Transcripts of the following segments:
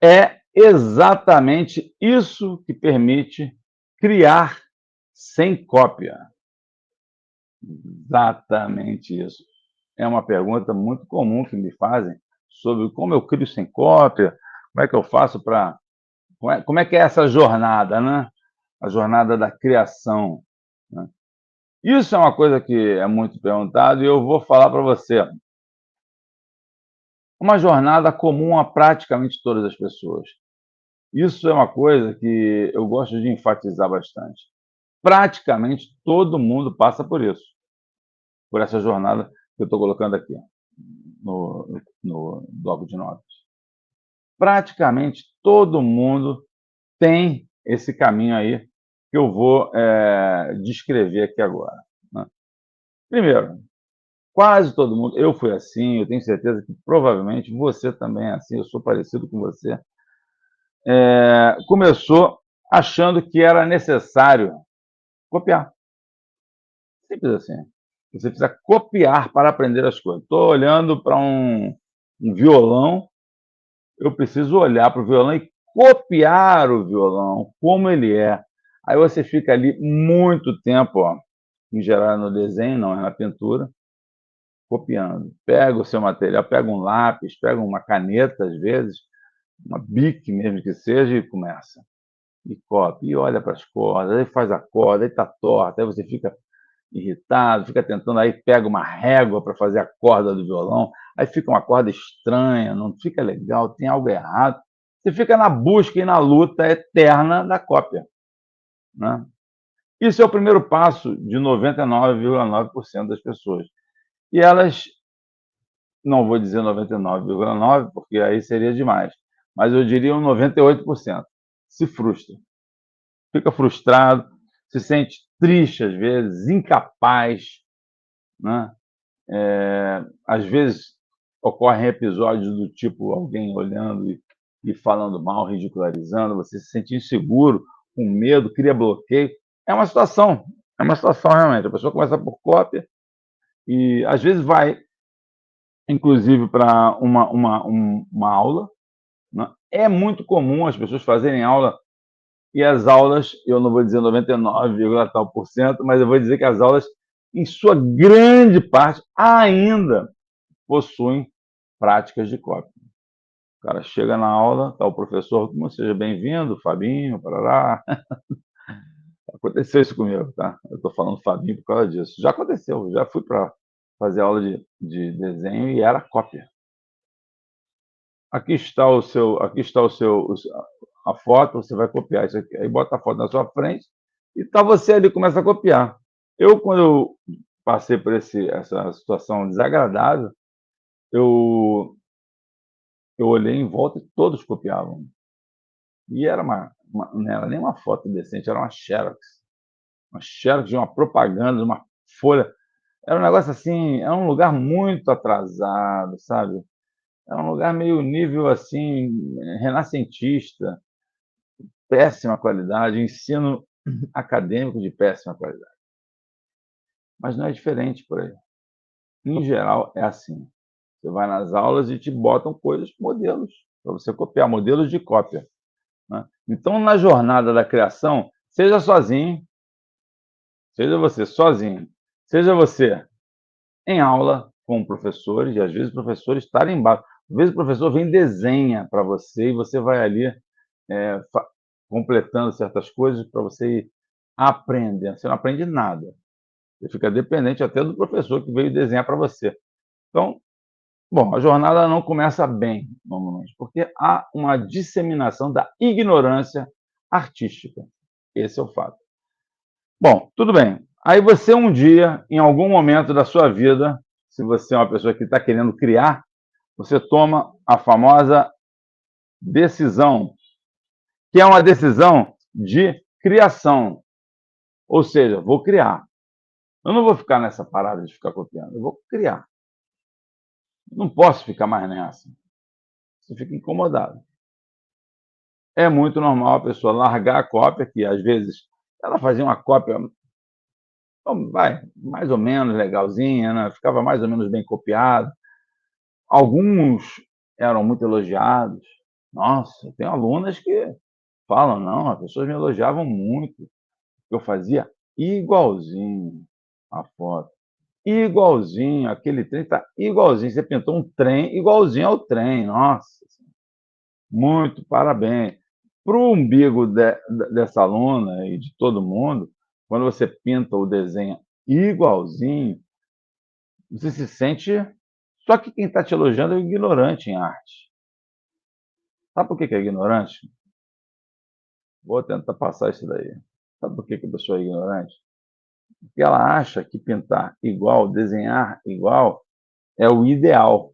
É exatamente isso que permite criar sem cópia. Exatamente isso. É uma pergunta muito comum que me fazem sobre como eu crio sem cópia, como é que eu faço para como é que é essa jornada, né, a jornada da criação, né. Isso é uma coisa que é muito perguntado e eu vou falar para você, uma jornada comum a praticamente todas as pessoas. Isso é uma coisa que eu gosto de enfatizar bastante. Praticamente todo mundo passa por isso, por essa jornada que eu estou colocando aqui no bloco de notas. Praticamente todo mundo tem esse caminho aí que eu vou, descrever aqui agora, né. Primeiro, quase todo mundo eu fui assim, eu tenho certeza que provavelmente você também é assim, eu sou parecido com você, começou achando que era necessário copiar, simples assim. Você precisa copiar para aprender as coisas. Estou olhando para um violão, eu preciso olhar para o violão e copiar o violão, como ele é. Aí você fica ali muito tempo, ó, em geral no desenho, não é na pintura, copiando. Pega o seu material, pega um lápis, pega uma caneta, às vezes, uma Bic mesmo que seja, e começa. E copia, e olha para as cordas, aí faz a corda, aí está torta, aí você fica irritado, fica tentando, aí pega uma régua para fazer a corda do violão, aí fica uma corda estranha, não fica legal, tem algo errado. Você fica na busca e na luta eterna da cópia, né. Isso é o primeiro passo de 99,9% das pessoas. E elas, não vou dizer 99,9, porque aí seria demais, mas eu diria um 98%, se frustra. Fica frustrado, se sente triste às vezes, incapaz, né. Às vezes ocorrem episódios do tipo alguém olhando e falando mal, ridicularizando, você se sente inseguro, com medo, cria bloqueio. É uma situação realmente. A pessoa começa por cópia e às vezes vai, inclusive, para uma aula, né. É muito comum as pessoas fazerem aula e as aulas, eu não vou dizer 99, tal por cento, mas eu vou dizer que as aulas, em sua grande parte, ainda possuem práticas de cópia. O cara chega na aula, está o professor, seja bem-vindo, Fabinho, parará. Aconteceu isso comigo, tá? Eu estou falando Fabinho por causa disso. Já aconteceu, já fui para fazer aula de desenho e era cópia. Aqui está o seu, a foto, você vai copiar isso aqui. Aí bota a foto na sua frente e tá você ali, começa a copiar. Quando eu passei por essa situação desagradável, eu eu olhei em volta e todos copiavam. E era não era nem uma foto decente, era uma xerox de uma propaganda, de uma folha. Era um negócio assim, era um lugar muito atrasado, sabe. Era um lugar meio nível, assim, renascentista, péssima qualidade, ensino acadêmico de péssima qualidade. Mas não é diferente por aí. Em geral é assim, você vai nas aulas e te botam coisas, modelos, para você copiar, modelos de cópia, né. Então, na jornada da criação, seja sozinho, seja você sozinho, seja você em aula com professores, e às vezes professores tarimbado, às vezes o professor vem e desenha para você e você vai ali, fa completando certas coisas para você ir aprendendo, você não aprende nada, você fica dependente até do professor que veio desenhar para você. Então, bom, a jornada não começa bem, normalmente, porque há uma disseminação da ignorância artística, esse é o fato. Bom, tudo bem. Aí você um dia, em algum momento da sua vida, se você é uma pessoa que está querendo criar, você toma a famosa decisão, que é uma decisão de criação, ou seja, vou criar. Eu não vou ficar nessa parada de ficar copiando, eu vou criar. Não posso ficar mais nessa, você fica incomodado. É muito normal a pessoa largar a cópia, que às vezes ela fazia uma cópia, vai, mais ou menos legalzinha, né, ficava mais ou menos bem copiado. Alguns eram muito elogiados, Nossa, tem alunas que falam: "Não, as pessoas me elogiavam muito, eu fazia igualzinho a foto, igualzinho, aquele trem tá igualzinho, você pintou um trem igualzinho ao trem, nossa, muito parabéns". Para o umbigo dessa aluna e de todo mundo, quando você pinta ou desenha igualzinho, você se sente, só que quem está te elogiando é o ignorante em arte. Sabe por que que é ignorante? Vou tentar passar isso daí. Sabe por que que a pessoa é ignorante? Porque ela acha que pintar igual, desenhar igual, é o ideal.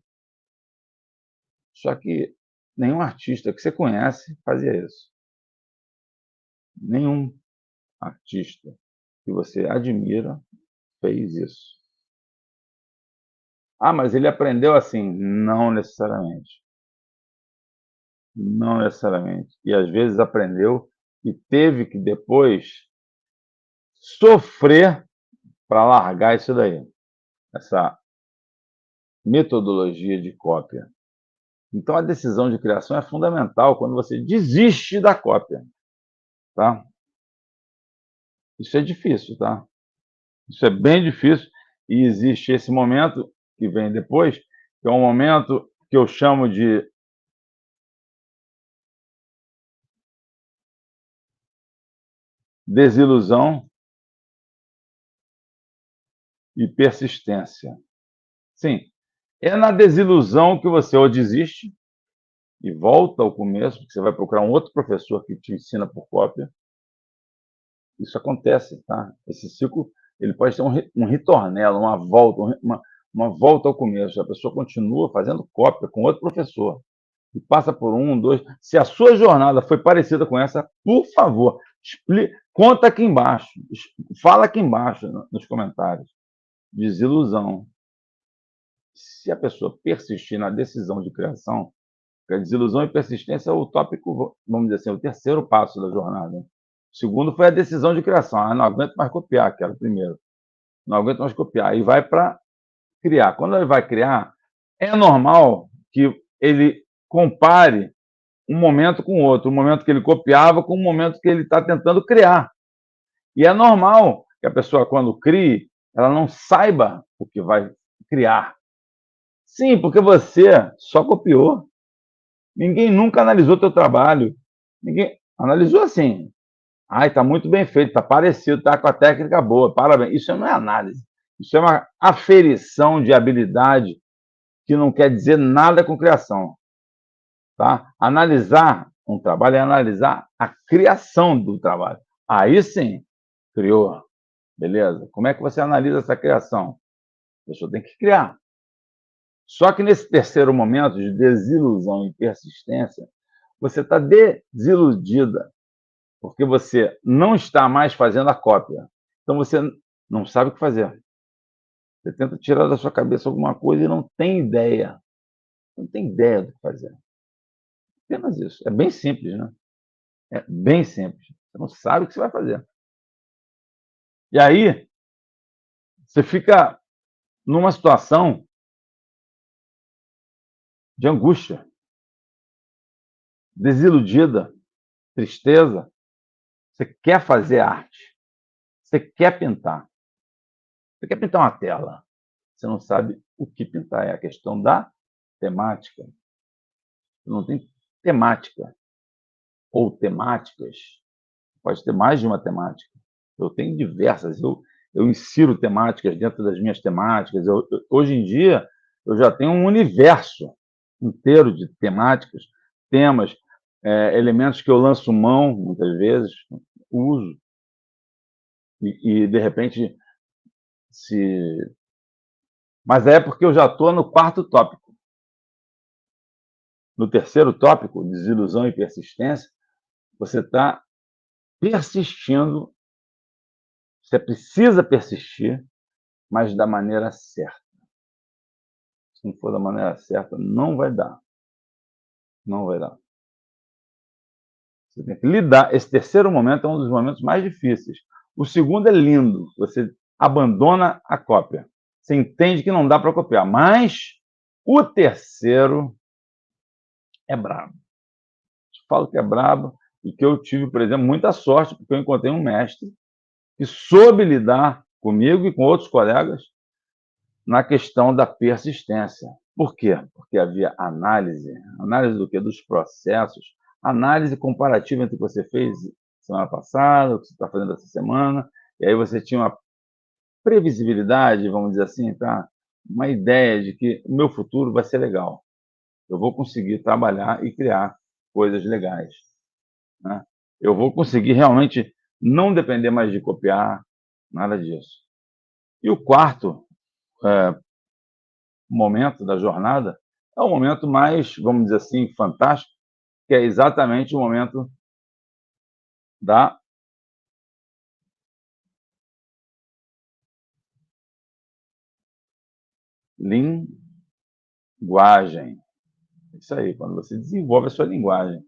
Só que nenhum artista que você conhece fazia isso. Nenhum artista que você admira fez isso. Ah, mas ele aprendeu assim. Não necessariamente. Não necessariamente. E às vezes aprendeu e teve que depois sofrer para largar isso daí, essa metodologia de cópia. Então a decisão de criação é fundamental quando você desiste da cópia, tá? Isso é difícil, tá? Isso é bem difícil e existe esse momento que vem depois, que é um momento que eu chamo de desilusão e persistência. Sim, é na desilusão que você ou desiste e volta ao começo, porque você vai procurar um outro professor que te ensina por cópia. Isso acontece, tá? Esse ciclo, ele pode ter um ritornelo, uma volta, uma volta ao começo. A pessoa continua fazendo cópia com outro professor e passa por um, dois. Se a sua jornada foi parecida com essa, por favor, conta aqui embaixo, fala aqui embaixo nos comentários. Desilusão. Se a pessoa persistir na decisão de criação, porque a desilusão e persistência é o tópico, vamos dizer assim, o terceiro passo da jornada. O segundo foi a decisão de criação. Ah, não aguento mais copiar, que era o primeiro. Não aguento mais copiar. E vai para criar. Quando ele vai criar, é normal que ele compare um momento com o outro, o momento que ele copiava com o momento que ele está tentando criar. E é normal que a pessoa, quando crie, ela não saiba o que vai criar. Sim, porque você só copiou. Ninguém nunca analisou teu trabalho. Ninguém analisou assim. Ai, está muito bem feito, está parecido, está com a técnica boa, parabéns. Isso não é análise. Isso é uma aferição de habilidade que não quer dizer nada com criação. Tá? Analisar um trabalho é analisar a criação do trabalho. Aí sim, criou. Beleza? Como é que você analisa essa criação? A pessoa tem que criar. Só que nesse terceiro momento de desilusão e persistência, você está desiludida, porque você não está mais fazendo a cópia. Então você não sabe o que fazer. Você tenta tirar da sua cabeça alguma coisa e não tem ideia. Não tem ideia do que fazer. Apenas isso. É bem simples, né? É bem simples. Você não sabe o que você vai fazer. E aí, você fica numa situação de angústia, desiludida, tristeza. Você quer fazer arte. Você quer pintar. Você quer pintar uma tela. Você não sabe o que pintar. É a questão da temática. Não tem temática ou temáticas. Pode ter mais de uma temática. Eu tenho diversas. Eu insiro temáticas dentro das minhas temáticas. Hoje em dia, eu já tenho um universo inteiro de temáticas, temas, elementos que eu lanço mão, muitas vezes, uso, de repente, se. Mas é porque eu já estou no quarto tópico. No terceiro tópico, desilusão e persistência, você está persistindo, você precisa persistir, mas da maneira certa. Se não for da maneira certa, não vai dar. Não vai dar. Você tem que lidar. Esse terceiro momento é um dos momentos mais difíceis. O segundo é lindo. Você abandona a cópia. Você entende que não dá para copiar. Mas o terceiro é brabo. falo que é braba e que eu tive, por exemplo, muita sorte, porque eu encontrei um mestre que soube lidar comigo e com outros colegas na questão da persistência. Por quê? Porque havia análise. Análise do quê? Dos processos. Análise comparativa entre o que você fez semana passada, o que você está fazendo essa semana, e aí você tinha uma previsibilidade, vamos dizer assim, tá? Uma ideia de que o meu futuro vai ser legal. Eu vou conseguir trabalhar e criar coisas legais, né? Eu vou conseguir realmente não depender mais de copiar, nada disso. E o quarto, momento da jornada, é o momento mais, vamos dizer assim, fantástico, que é exatamente o momento da linguagem. Isso aí, quando você desenvolve a sua linguagem.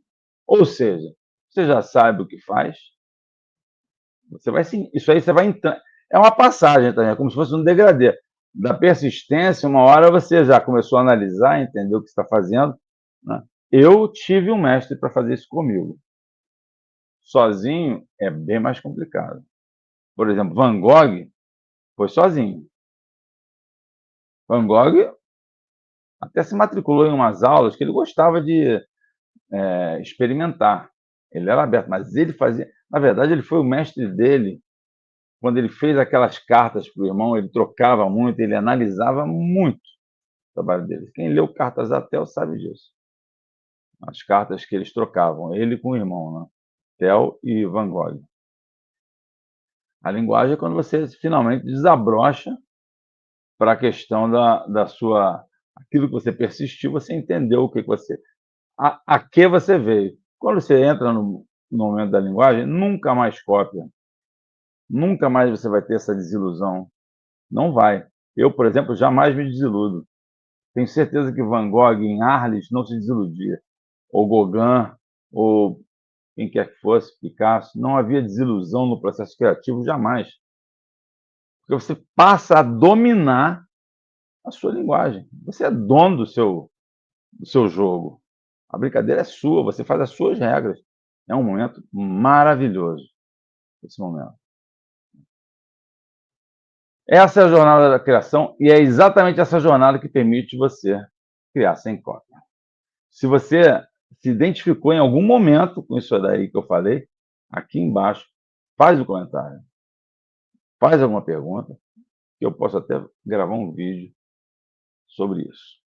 Ou seja, você já sabe o que faz, você vai sim, isso aí você vai entrando. É uma passagem também, é como se fosse um degradê. Da persistência, uma hora você já começou a analisar, entender o que está fazendo, né? Eu tive um mestre para fazer isso comigo. Sozinho é bem mais complicado. Por exemplo, Van Gogh foi sozinho. Van Gogh até se matriculou em umas aulas que ele gostava de experimentar. Ele era aberto, mas ele fazia. Na verdade, ele foi o mestre dele quando ele fez aquelas cartas para o irmão. Ele trocava muito, ele analisava muito o trabalho dele. Quem leu Cartas a Theo sabe disso. As cartas que eles trocavam, ele com o irmão, né? Theo e Van Gogh. A linguagem é quando você finalmente desabrocha para a questão da sua. Aquilo que você persistiu, você entendeu o que você. A que você veio. Quando você entra no momento da linguagem, nunca mais cópia, nunca mais você vai ter essa desilusão. Não vai. Eu, por exemplo, jamais me desiludo. Tenho certeza que Van Gogh em Arles não se desiludia, ou Gauguin, ou quem quer que fosse, Picasso, não havia desilusão no processo criativo jamais. Porque você passa a dominar a sua linguagem. Você é dono do seu jogo. A brincadeira é sua, você faz as suas regras. É um momento maravilhoso, esse momento. Essa é a jornada da criação e é exatamente essa jornada que permite você criar sem cópia. Se você se identificou em algum momento com isso daí que eu falei, aqui embaixo, faz o comentário, faz alguma pergunta, que eu posso até gravar um vídeo sobre isso.